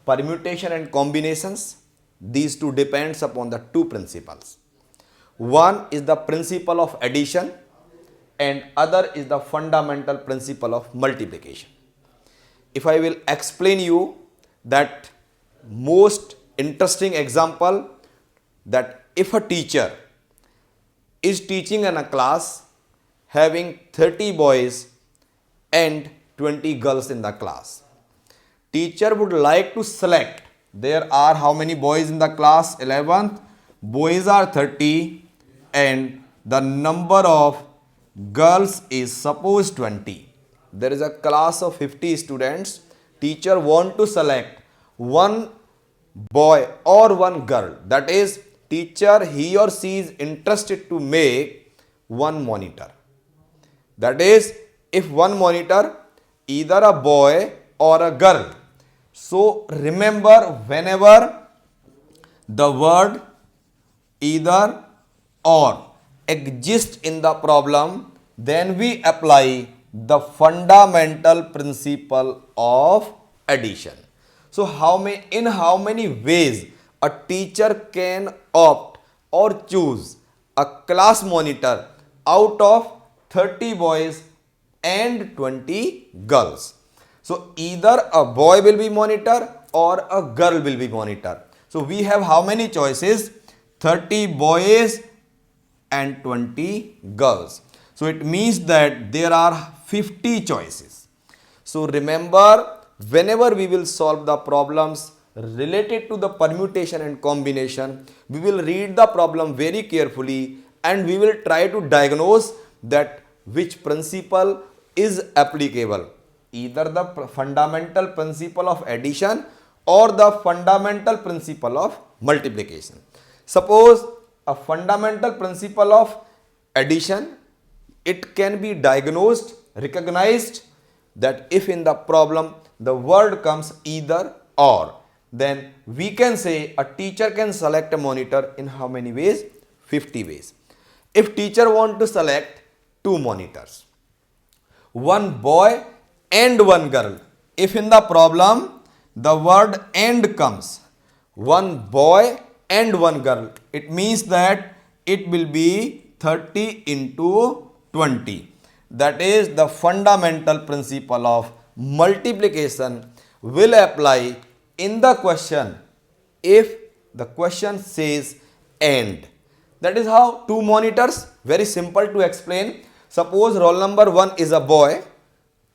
permutation and combinations. These two depends upon the two principles. One is the principle of addition and other is the fundamental principle of multiplication. If I will explain you that most interesting example, that if a teacher is teaching in a class having 30 boys and 20 girls in the class. Teacher would like to select, there are how many boys in the class? 11th. Boys are 30 and the number of girls is suppose 20. There is a class of 50 students. Teacher want to select one boy or one girl. That is, teacher, he or she is interested to make one monitor. That is, if one monitor, either a boy or a girl. So remember, whenever the word either or exists in the problem, then we apply the fundamental principle of addition. So in how many ways a teacher can opt or choose a class monitor out of 30 boys and 20 girls. So either a boy will be monitor or a girl will be monitor. So we have how many choices? 30 boys and 20 girls. So it means that there are 50 choices. So remember, whenever we will solve the problems related to the permutation and combination, we will read the problem very carefully and we will try to diagnose that which principle is applicable, either the fundamental principle of addition or the fundamental principle of multiplication. Suppose a fundamental principle of addition, it can be diagnosed, recognized, that if in the problem the word comes either or, then we can say a teacher can select a monitor in how many ways? 50 ways. If teacher want to select two monitors, one boy and one girl, if in the problem the word and comes, one boy and one girl, it means that it will be 30 into 20. That is, the fundamental principle of multiplication will apply in the question if the question says and. That is how two monitors, very simple to explain. Suppose roll number 1 is a boy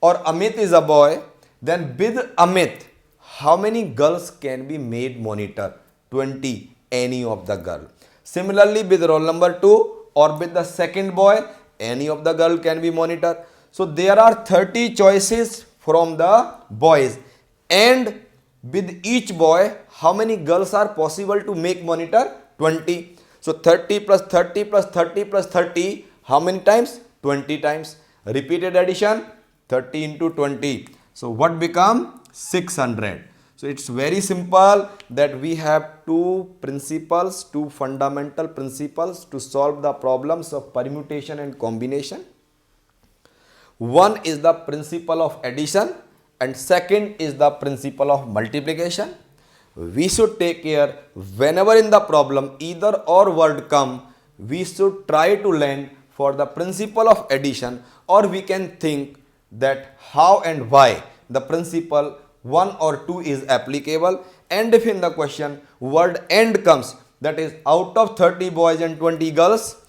or Amit is a boy, then with Amit, how many girls can be made monitor? 20, any of the girl. Similarly, with roll number 2 or with the second boy, any of the girl can be monitor. So there are 30 choices from the boys, and with each boy, how many girls are possible to make monitor? 20. So 30 plus 30 plus 30 plus 30, how many times? 20 times. Repeated addition, 30 into 20. So what become? 600. So it's very simple that we have two principles, two fundamental principles to solve the problems of permutation and combination. One is the principle of addition and second is the principle of multiplication. We should take care whenever in the problem either or word come, we should try to land for the principle of addition, or we can think that how and why the principle 1 or 2 is applicable, and if in the question word and comes, that is out of 30 boys and 20 girls,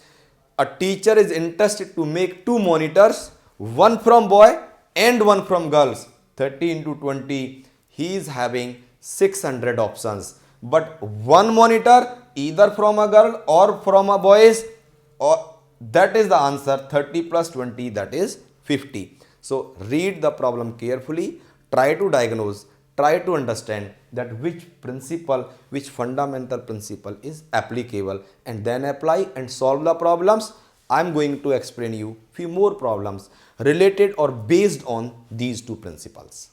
a teacher is interested to make two monitors, one from boy and one from girls. 30 into 20, he is having 600 options, but one monitor either from a girl or from a boys, or that is the answer. 30 plus 20, that is 50. So read the problem carefully, try to diagnose, try to understand that which principle, which fundamental principle is applicable, and then apply and solve the problems. I am going to explain you few more problems related or based on these two principles.